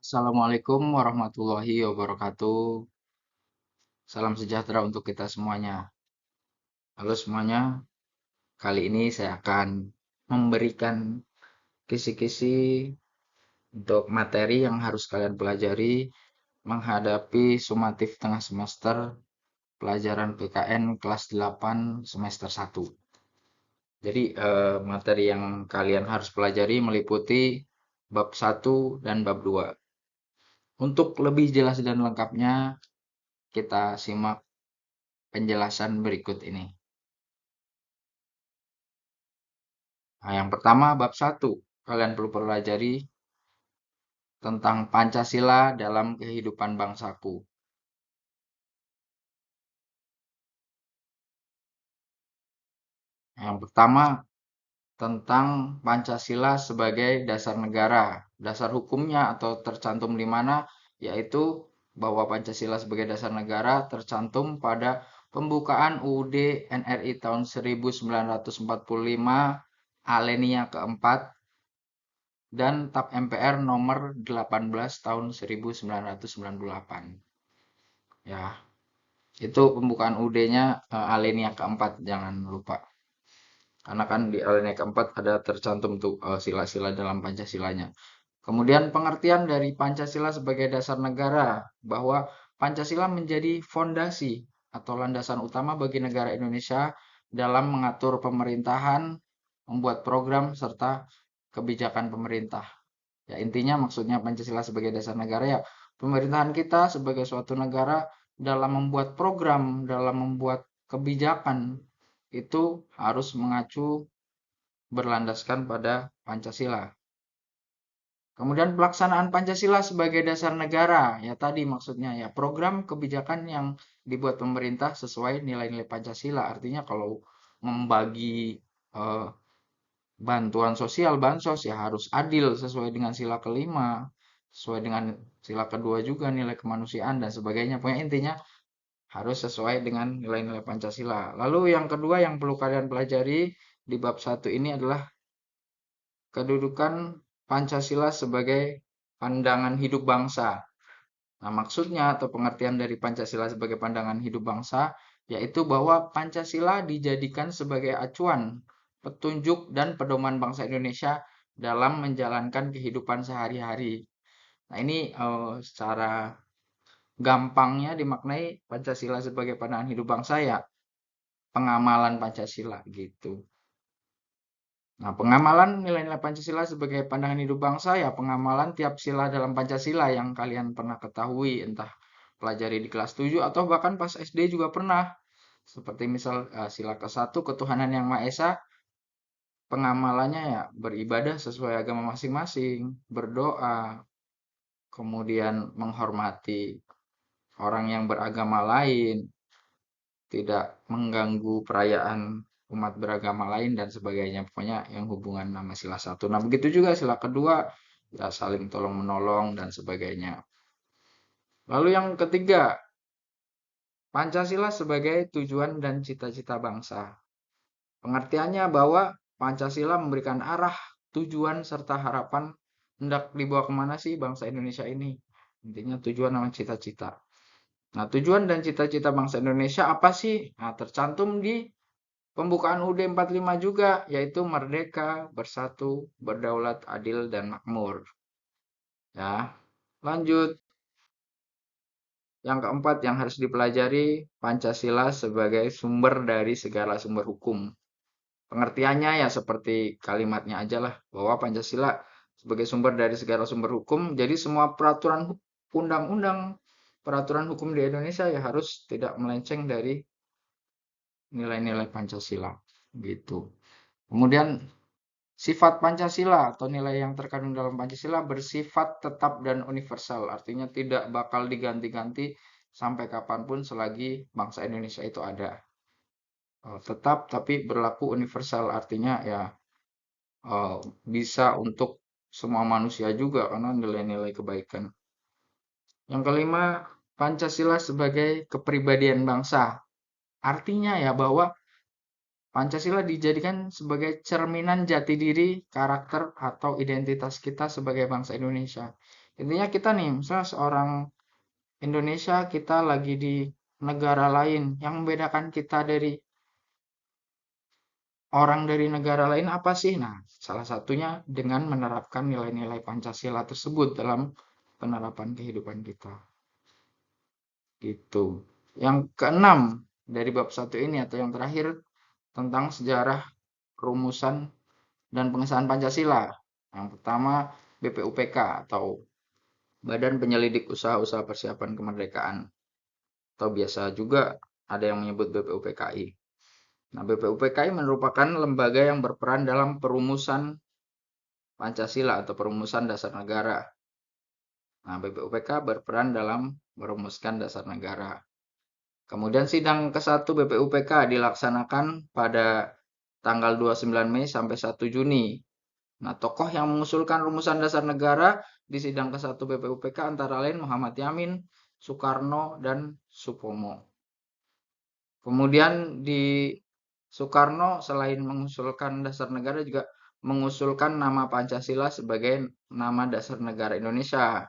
Assalamualaikum warahmatullahi wabarakatuh. Salam sejahtera untuk kita semuanya. Halo semuanya, kali ini saya akan memberikan kisi-kisi untuk materi yang harus kalian pelajari menghadapi sumatif tengah semester pelajaran PKN kelas 8 semester 1. Jadi materi yang kalian harus pelajari meliputi bab 1 dan bab 2. Untuk lebih jelas dan lengkapnya, kita simak penjelasan berikut ini. Nah, yang pertama bab 1. Kalian perlu pelajari tentang Pancasila dalam kehidupan bangsaku. Yang pertama tentang Pancasila sebagai dasar negara. Dasar hukumnya atau tercantum di mana yaitu bahwa Pancasila sebagai dasar negara tercantum pada pembukaan UUD NRI tahun 1945 alinea keempat dan TAP MPR nomor 18 tahun 1998. Ya, itu pembukaan UD-nya alinea keempat, jangan lupa. Karena kan di alinea keempat ada tercantum tuh sila-sila dalam Pancasilanya. Kemudian pengertian dari Pancasila sebagai dasar negara, bahwa Pancasila menjadi fondasi atau landasan utama bagi negara Indonesia dalam mengatur pemerintahan, membuat program, serta kebijakan pemerintah. Ya, intinya maksudnya Pancasila sebagai dasar negara ya pemerintahan kita sebagai suatu negara dalam membuat program, dalam membuat kebijakan itu harus mengacu berlandaskan pada Pancasila. Kemudian pelaksanaan Pancasila sebagai dasar negara, ya tadi maksudnya ya program kebijakan yang dibuat pemerintah sesuai nilai-nilai Pancasila. Artinya kalau membagi eh, bantuan sosial, bansos ya harus adil sesuai dengan sila kelima, sesuai dengan sila kedua juga nilai kemanusiaan dan sebagainya. Pokoknya intinya harus sesuai dengan nilai-nilai Pancasila. Lalu yang kedua yang perlu kalian pelajari di bab 1 ini adalah kedudukan Pancasila sebagai pandangan hidup bangsa. Nah, maksudnya atau pengertian dari Pancasila sebagai pandangan hidup bangsa yaitu bahwa Pancasila dijadikan sebagai acuan, petunjuk dan pedoman bangsa Indonesia dalam menjalankan kehidupan sehari-hari. Nah, ini secara gampangnya dimaknai Pancasila sebagai pandangan hidup bangsa ya pengamalan Pancasila gitu. Nah, pengamalan nilai-nilai Pancasila sebagai pandangan hidup bangsa ya pengamalan tiap sila dalam Pancasila yang kalian pernah ketahui, entah pelajari di kelas 7 atau bahkan pas SD juga pernah. Seperti misal sila ke-1 ketuhanan yang Maha Esa, pengamalannya ya beribadah sesuai agama masing-masing, berdoa, kemudian menghormati orang yang beragama lain, tidak mengganggu perayaan umat beragama lain dan sebagainya. Pokoknya yang hubungan nama sila 1. Nah, begitu juga sila kedua, ya saling tolong menolong dan sebagainya. Lalu yang ketiga, Pancasila sebagai tujuan dan cita-cita bangsa. Pengertiannya bahwa Pancasila memberikan arah, tujuan, serta harapan hendak dibawa kemana sih bangsa Indonesia ini. Intinya tujuan sama cita-cita. Nah, tujuan dan cita-cita bangsa Indonesia apa sih? Nah, tercantum di pembukaan UUD 45 juga, yaitu merdeka, bersatu, berdaulat, adil, dan makmur. Ya, lanjut. Yang keempat yang harus dipelajari, Pancasila sebagai sumber dari segala sumber hukum. Pengertiannya ya seperti kalimatnya aja lah, bahwa Pancasila sebagai sumber dari segala sumber hukum, jadi semua peraturan undang-undang, peraturan hukum di Indonesia ya harus tidak melenceng dari nilai-nilai Pancasila. Gitu. Kemudian sifat Pancasila atau nilai yang terkandung dalam Pancasila bersifat tetap dan universal, artinya tidak bakal diganti-ganti sampai kapanpun selagi bangsa Indonesia itu ada. Tetap tapi berlaku universal, artinya ya bisa untuk semua manusia juga karena nilai-nilai kebaikan. Yang kelima, Pancasila sebagai kepribadian bangsa. Artinya ya bahwa Pancasila dijadikan sebagai cerminan jati diri, karakter, atau identitas kita sebagai bangsa Indonesia. Intinya kita nih, misalnya seorang Indonesia, kita lagi di negara lain. Yang membedakan kita dari orang dari negara lain apa sih? Nah, salah satunya dengan menerapkan nilai-nilai Pancasila tersebut dalam penerapan kehidupan kita. Gitu. Yang keenam dari bab satu ini atau yang terakhir tentang sejarah rumusan dan pengesahan Pancasila. Yang pertama BPUPK atau Badan Penyelidik Usaha-Usaha Persiapan Kemerdekaan atau biasa juga ada yang menyebut BPUPKI. Nah, BPUPKI merupakan lembaga yang berperan dalam perumusan Pancasila atau perumusan dasar negara. Nah, BPUPK berperan dalam merumuskan dasar negara. Kemudian sidang ke-1 BPUPK dilaksanakan pada tanggal 29 Mei sampai 1 Juni. Nah, tokoh yang mengusulkan rumusan dasar negara di sidang ke-1 BPUPK antara lain Muhammad Yamin, Soekarno, dan Supomo. Kemudian di Soekarno selain mengusulkan dasar negara juga mengusulkan nama Pancasila sebagai nama dasar negara Indonesia.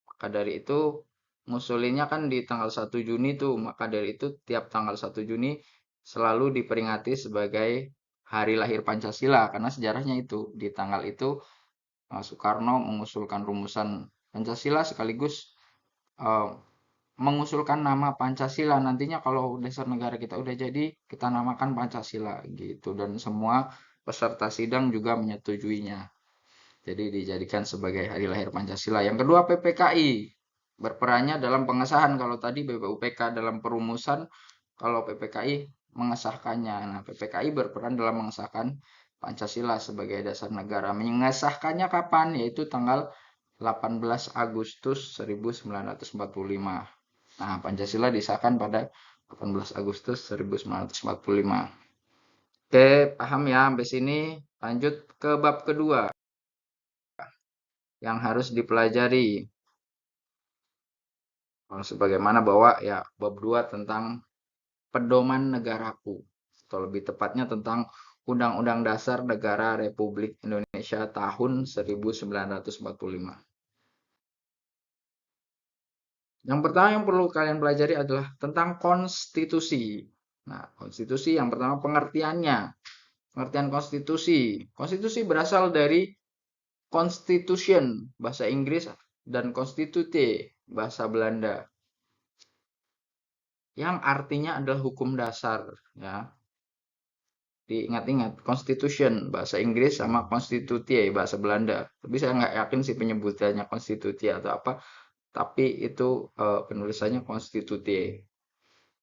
Maka dari itu ngusulinnya kan di tanggal 1 Juni tuh. Maka dari itu tiap tanggal 1 Juni selalu diperingati sebagai hari lahir Pancasila karena sejarahnya itu di tanggal itu Soekarno mengusulkan rumusan Pancasila sekaligus eh, mengusulkan nama Pancasila. Nantinya kalau dasar negara kita udah jadi, kita namakan Pancasila gitu. Dan semua peserta sidang juga menyetujuinya. Jadi dijadikan sebagai hari lahir Pancasila. Yang kedua PPKI berperannya dalam pengesahan. Kalau tadi BPUPK dalam perumusan, kalau PPKI mengesahkannya. Nah, PPKI berperan dalam mengesahkan Pancasila sebagai dasar negara. Mengesahkannya kapan? Yaitu tanggal 18 Agustus 1945. Nah, Pancasila disahkan pada 18 Agustus 1945. Oke, paham ya sampai sini? Lanjut ke bab kedua yang harus dipelajari. Sebagaimana bahwa ya bab 2 tentang pedoman negaraku. Atau lebih tepatnya tentang Undang-Undang Dasar Negara Republik Indonesia tahun 1945. Yang pertama yang perlu kalian pelajari adalah tentang konstitusi. Nah, konstitusi yang pertama pengertiannya. Pengertian konstitusi. Konstitusi berasal dari constitution bahasa Inggris dan constitute bahasa Belanda. Yang artinya adalah hukum dasar, ya. Diingat-ingat, constitution bahasa Inggris sama constitute bahasa Belanda. Tapi saya nggak yakin sih penyebutannya constitute atau apa, tapi itu penulisannya constitute.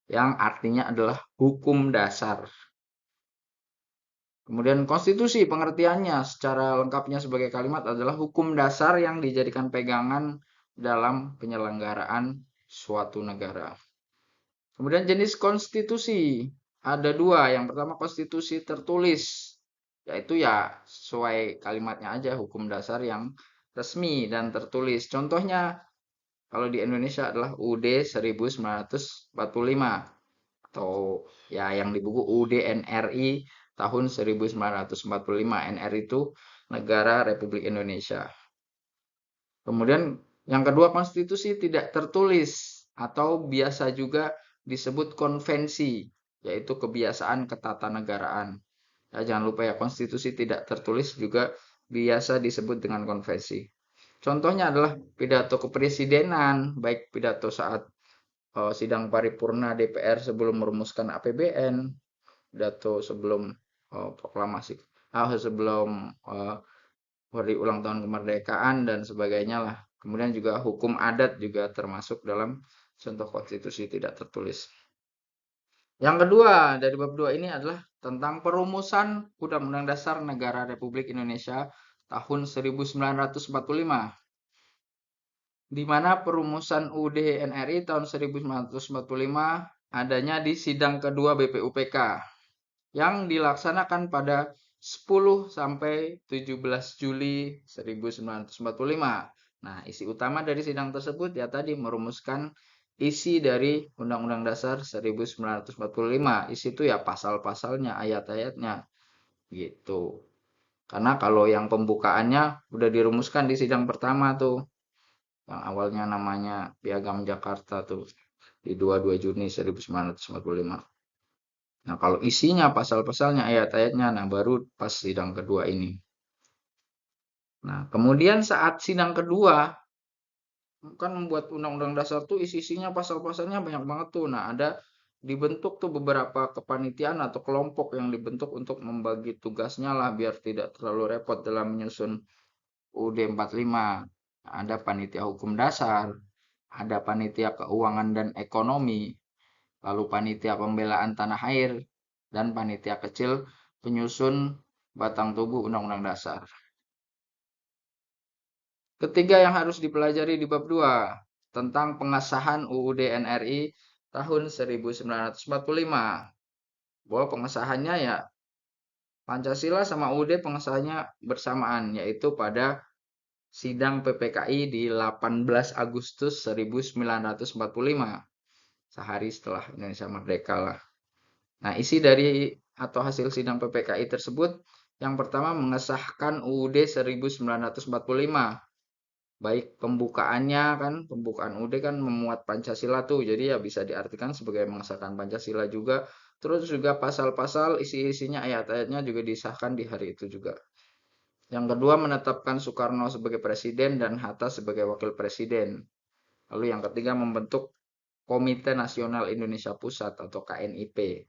Yang artinya adalah hukum dasar. Kemudian konstitusi pengertiannya secara lengkapnya sebagai kalimat adalah hukum dasar yang dijadikan pegangan dalam penyelenggaraan suatu negara. Kemudian jenis konstitusi ada dua. Yang pertama konstitusi tertulis, yaitu ya sesuai kalimatnya aja hukum dasar yang resmi dan tertulis. Contohnya kalau di Indonesia adalah UUD 1945 atau ya yang di buku UUD NRI tahun 1945. NRI itu Negara Republik Indonesia. Kemudian yang kedua konstitusi tidak tertulis atau biasa juga disebut konvensi, yaitu kebiasaan ketatanegaraan. Ya, jangan lupa ya konstitusi tidak tertulis juga biasa disebut dengan konvensi. Contohnya adalah pidato kepresidenan, baik pidato saat sidang paripurna DPR sebelum merumuskan APBN, pidato sebelum proklamasi, sebelum hari ulang tahun kemerdekaan dan sebagainya lah. Kemudian juga hukum adat juga termasuk dalam contoh konstitusi tidak tertulis. Yang kedua dari bab 2 ini adalah tentang perumusan Undang-Undang Dasar Negara Republik Indonesia tahun 1945. Di mana perumusan UUD NRI tahun 1945 adanya di sidang kedua BPUPK yang dilaksanakan pada 10 sampai 17 Juli 1945. Nah, isi utama dari sidang tersebut ya tadi merumuskan isi dari Undang-Undang Dasar 1945. Isi itu ya pasal-pasalnya, ayat-ayatnya gitu. Karena kalau yang pembukaannya udah dirumuskan di sidang pertama tuh, yang awalnya namanya Piagam Jakarta tuh di 22 Juni 1945. Nah, kalau isinya pasal-pasalnya, ayat-ayatnya, nah baru pas sidang kedua ini. Nah, kemudian saat sidang kedua, kan membuat undang-undang dasar tuh isi-isinya pasal-pasalnya banyak banget tuh. Nah, ada dibentuk tuh beberapa kepanitiaan atau kelompok yang dibentuk untuk membagi tugasnya lah biar tidak terlalu repot dalam menyusun UUD 45. Ada panitia hukum dasar, ada panitia keuangan dan ekonomi, lalu panitia pembelaan tanah air, dan panitia kecil penyusun batang tubuh undang-undang dasar. Ketiga yang harus dipelajari di bab 2 tentang pengesahan UUD NRI tahun 1945. Bahwa pengesahannya ya Pancasila sama UUD pengesahannya bersamaan, yaitu pada sidang PPKI di 18 Agustus 1945. Sehari setelah Indonesia merdeka lah. Nah, isi dari atau hasil sidang PPKI tersebut yang pertama mengesahkan UUD 1945. Baik pembukaannya kan, pembukaan UUD kan memuat Pancasila tuh, jadi ya bisa diartikan sebagai mengesahkan Pancasila juga. Terus juga pasal-pasal isi-isinya ayat-ayatnya juga disahkan di hari itu juga. Yang kedua menetapkan Soekarno sebagai presiden dan Hatta sebagai wakil presiden. Lalu yang ketiga membentuk Komite Nasional Indonesia Pusat atau KNIP.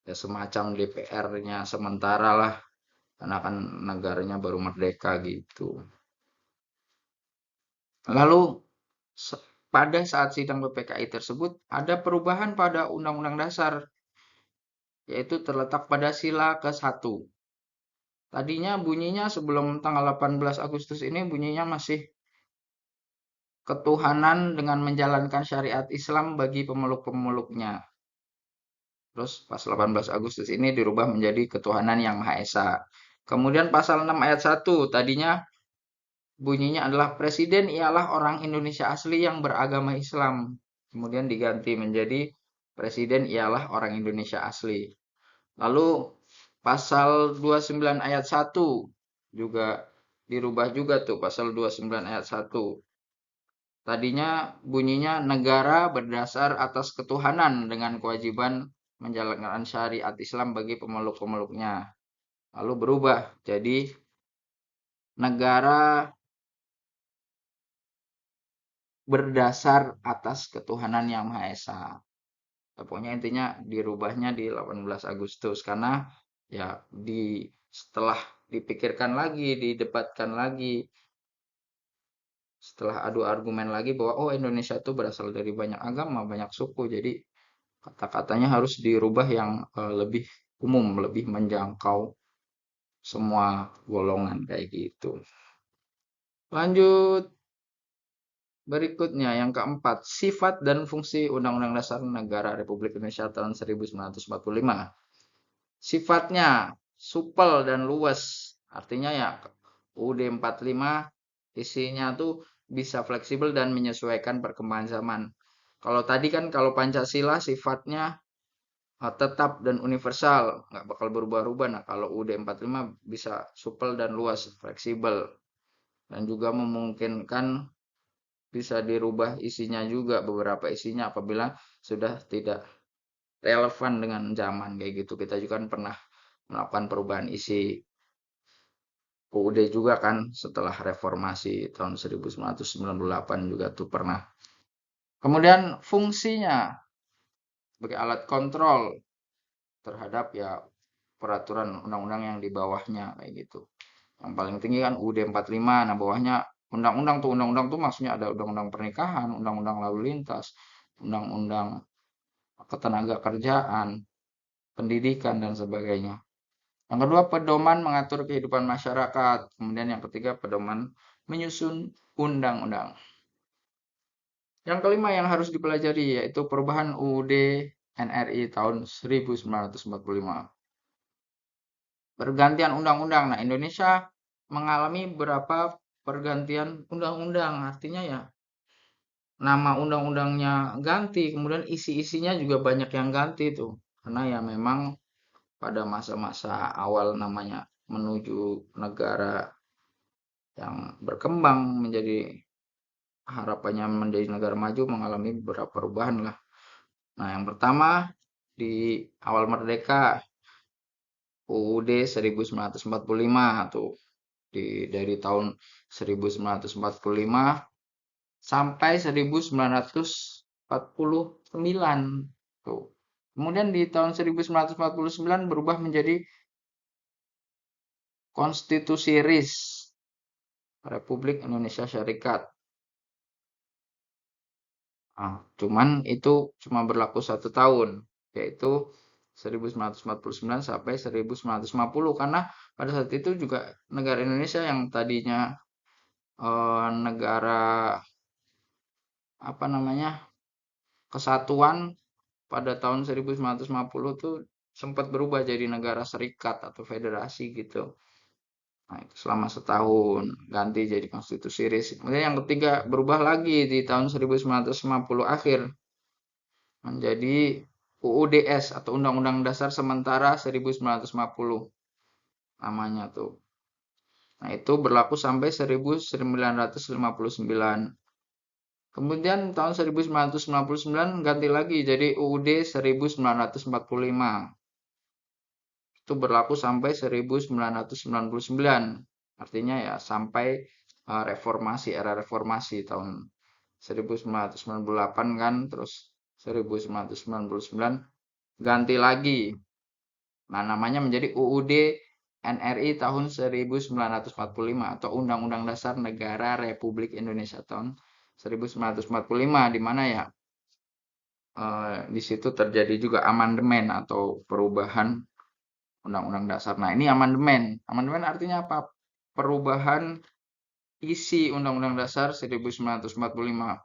Ya semacam DPR-nya sementara lah, karena kan negaranya baru merdeka gitu. Lalu pada saat sidang PPKI tersebut ada perubahan pada Undang-Undang Dasar, yaitu terletak pada sila ke-1. Tadinya bunyinya sebelum tanggal 18 Agustus ini bunyinya masih ketuhanan dengan menjalankan syariat Islam bagi pemeluk-pemeluknya. Terus pas 18 Agustus ini dirubah menjadi ketuhanan yang Maha Esa. Kemudian pasal 6 ayat 1 tadinya bunyinya adalah presiden ialah orang Indonesia asli yang beragama Islam. Kemudian diganti menjadi presiden ialah orang Indonesia asli. Lalu pasal 29 ayat 1 juga dirubah juga tuh pasal 29 ayat 1. Tadinya bunyinya negara berdasar atas ketuhanan dengan kewajiban menjalankan syariat Islam bagi pemeluk-pemeluknya. Lalu berubah jadi negara berdasar atas ketuhanan yang Maha Esa. Pokoknya intinya dirubahnya di 18 Agustus karena ya setelah dipikirkan lagi, didebatkan lagi, setelah adu argumen lagi bahwa oh Indonesia itu berasal dari banyak agama, banyak suku. Jadi kata-katanya harus dirubah yang lebih umum, lebih menjangkau semua golongan kayak gitu. Lanjut berikutnya yang keempat, sifat dan fungsi Undang-Undang Dasar Negara Republik Indonesia tahun 1945. Sifatnya supel dan luas. Artinya ya UUD 45 isinya tuh bisa fleksibel dan menyesuaikan perkembangan zaman. Kalau tadi kan kalau Pancasila sifatnya tetap dan universal, nggak bakal berubah-ubah. Nah, kalau UUD 45 bisa supel dan luas, fleksibel. Dan juga memungkinkan bisa dirubah isinya juga, beberapa isinya apabila sudah tidak relevan dengan zaman kayak gitu. Kita juga kan pernah melakukan perubahan isi UUD juga kan setelah reformasi tahun 1998 juga tuh pernah. Kemudian fungsinya sebagai alat kontrol terhadap ya peraturan undang-undang yang di bawahnya kayak gitu. Yang paling tinggi kan UUD 45, nah bawahnya undang-undang tuh maksudnya ada undang-undang pernikahan, undang-undang lalu lintas, undang-undang ketenaga kerjaan, pendidikan dan sebagainya. Yang kedua, pedoman mengatur kehidupan masyarakat. Kemudian yang ketiga, pedoman menyusun undang-undang. Yang kelima yang harus dipelajari yaitu perubahan UUD NRI tahun 1945. Pergantian undang-undang. Nah, Indonesia mengalami beberapa pergantian undang-undang. Artinya ya nama undang-undangnya ganti, kemudian isi-isinya juga banyak yang ganti tuh. Karena ya memang pada masa-masa awal namanya menuju negara yang berkembang menjadi harapannya menjadi negara maju mengalami beberapa perubahan lah. Nah, yang pertama di awal merdeka UUD 1945 tuh dari tahun 1945 sampai 1949 tuh. Kemudian di tahun 1949 berubah menjadi Konstitusi RIS Republik Indonesia Syarikat. Nah, cuman itu cuma berlaku 1 tahun, yaitu 1949 sampai 1950 karena pada saat itu juga negara Indonesia yang tadinya negara apa namanya kesatuan pada tahun 1950 tuh sempat berubah jadi negara serikat atau federasi gitu. Nah, itu selama setahun ganti jadi konstitusi RIS. Kemudian yang ketiga berubah lagi di tahun 1950 akhir menjadi UUDS atau Undang-Undang Dasar Sementara 1950 namanya tuh. Nah, itu berlaku sampai 1959. Kemudian tahun 1999 ganti lagi jadi UUD 1945. Itu berlaku sampai 1999. Artinya ya sampai reformasi, era reformasi tahun 1998 kan, terus 1999 ganti lagi. Nah, namanya menjadi UUD NRI tahun 1945 atau Undang-Undang Dasar Negara Republik Indonesia tahun 1945 di mana ya di situ terjadi juga amandemen atau perubahan Undang-Undang Dasar. Nah, ini amandemen. Amandemen artinya apa? Perubahan isi Undang-Undang Dasar 1945.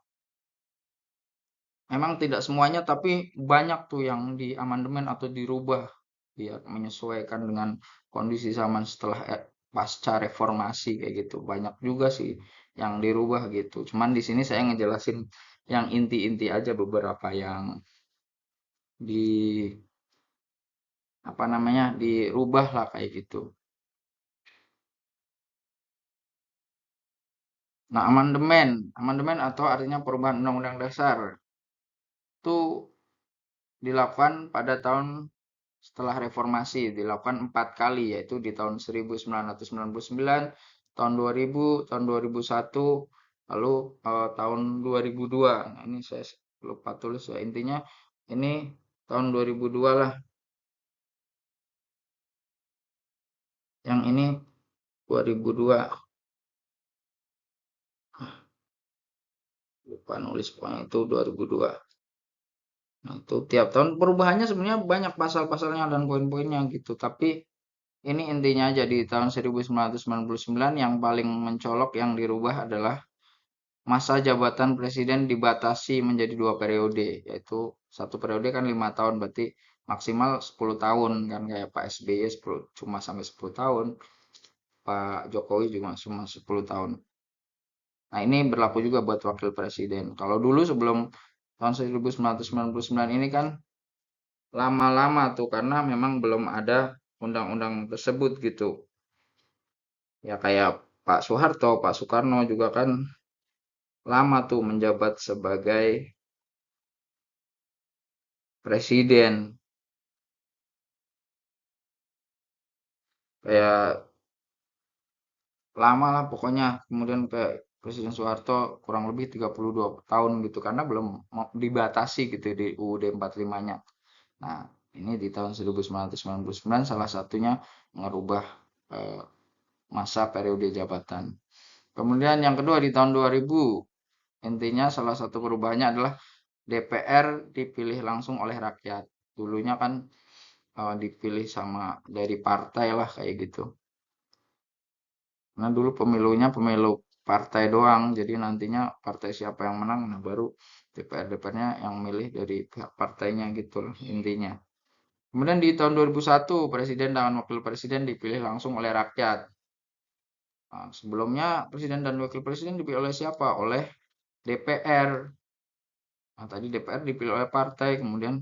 Memang tidak semuanya, tapi banyak tuh yang diamandemen atau dirubah biar menyesuaikan dengan kondisi zaman setelah pasca reformasi kayak gitu. Banyak juga sih yang dirubah gitu. Cuman di sini saya ngejelasin yang inti-inti aja beberapa yang di apa namanya dirubah lah kayak gitu. Nah, amandemen, amandemen atau artinya perubahan Undang-Undang Dasar itu dilakukan pada tahun setelah reformasi, dilakukan 4 kali, yaitu di tahun 1999, tahun 2000, tahun 2001, lalu tahun 2002. Nah, ini saya lupa tulis ya, intinya ini tahun 2002 lah, yang ini 2002. Lupa nulis pokoknya itu 2002. Nah, itu tiap tahun perubahannya sebenarnya banyak pasal-pasalnya dan poin-poinnya gitu. Tapi ini intinya aja di tahun 1999 yang paling mencolok yang dirubah adalah masa jabatan presiden dibatasi menjadi 2 periode, yaitu 1 periode kan 5 tahun, berarti maksimal 10 tahun kan kayak Pak SBY 10, cuma sampai 10 tahun, Pak Jokowi juga cuma 10 tahun. Nah, ini berlaku juga buat wakil presiden. Kalau dulu sebelum tahun 1999 ini kan lama-lama tuh karena memang belum ada undang-undang tersebut gitu. Ya kayak Pak Soeharto, Pak Soekarno juga kan lama tuh menjabat sebagai presiden. Kayak lama lah pokoknya. Kemudian kayak Presiden Soeharto kurang lebih 32 tahun gitu karena belum dibatasi gitu di UUD 45-nya. Nah, ini di tahun 1999 salah satunya merubah eh, masa periode jabatan. Kemudian yang kedua di tahun 2000, intinya salah satu perubahannya adalah DPR dipilih langsung oleh rakyat. Dulunya kan dipilih sama dari partai lah kayak gitu. Nah, dulu pemilunya pemilu partai doang. Jadi nantinya partai siapa yang menang, nah baru DPR-DPR-nya yang milih dari pihak partainya gitu lah intinya. Kemudian di tahun 2001, presiden dan wakil presiden dipilih langsung oleh rakyat. Nah, sebelumnya presiden dan wakil presiden dipilih oleh siapa? Oleh DPR. Nah, tadi DPR dipilih oleh partai, kemudian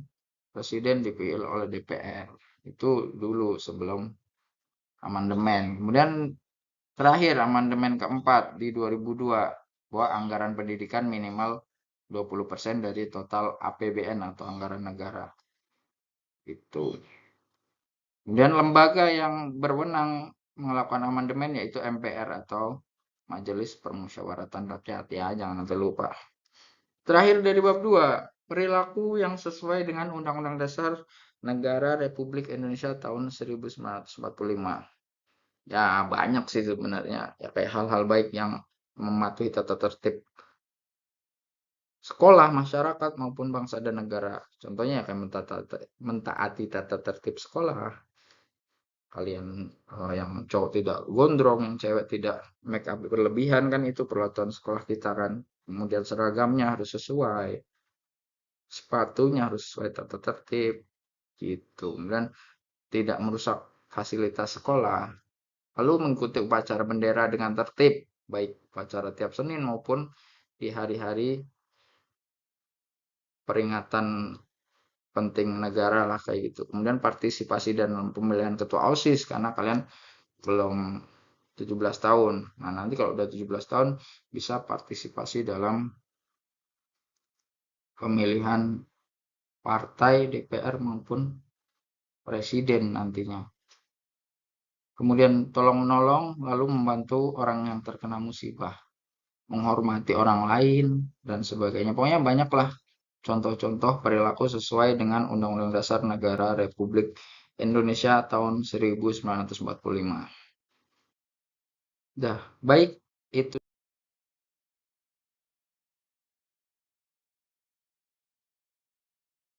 presiden dipilih oleh DPR. Itu dulu sebelum amandemen. Kemudian terakhir amandemen keempat di 2002 bahwa anggaran pendidikan minimal 20% dari total APBN atau anggaran negara. Itu. Kemudian lembaga yang berwenang melakukan amandemen yaitu MPR atau Majelis Permusyawaratan Rakyat, ya, jangan sampai lupa. Terakhir dari bab 2, perilaku yang sesuai dengan Undang-Undang Dasar Negara Republik Indonesia tahun 1945. Ya, banyak sih sebenarnya. Ya, kayak hal-hal baik yang mematuhi tata tertib sekolah, masyarakat, maupun bangsa dan negara. Contohnya ya kayak mentaati tata tertib sekolah. Kalian yang cowok tidak gondrong, yang cewek tidak make up berlebihan, kan itu peraturan sekolah kita kan. Kemudian seragamnya harus sesuai, sepatunya harus sesuai tata tertib gitu. Kemudian tidak merusak fasilitas sekolah. Lalu mengikuti upacara bendera dengan tertib, baik upacara tiap Senin maupun di hari-hari peringatan penting negara lah kayak gitu. Kemudian partisipasi dan pemilihan ketua OSIS karena kalian belum 17 tahun. Nah, nanti kalau udah 17 tahun bisa partisipasi dalam pemilihan partai, DPR maupun presiden nantinya. Kemudian tolong menolong lalu membantu orang yang terkena musibah, menghormati orang lain dan sebagainya. Pokoknya banyaklah contoh-contoh perilaku sesuai dengan Undang-Undang Dasar Negara Republik Indonesia tahun 1945. Dah, baik, itu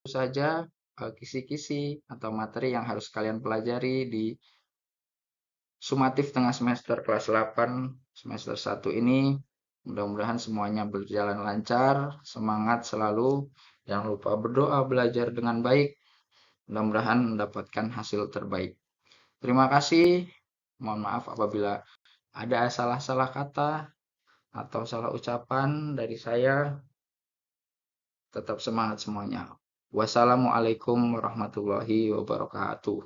saja kisi-kisi atau materi yang harus kalian pelajari di sumatif tengah semester kelas 8 semester 1 ini. Mudah-mudahan semuanya berjalan lancar, semangat selalu, jangan lupa berdoa, belajar dengan baik, mudah-mudahan mendapatkan hasil terbaik. Terima kasih, mohon maaf apabila ada salah-salah kata atau salah ucapan dari saya. Tetap semangat semuanya. Wassalamualaikum warahmatullahi wabarakatuh.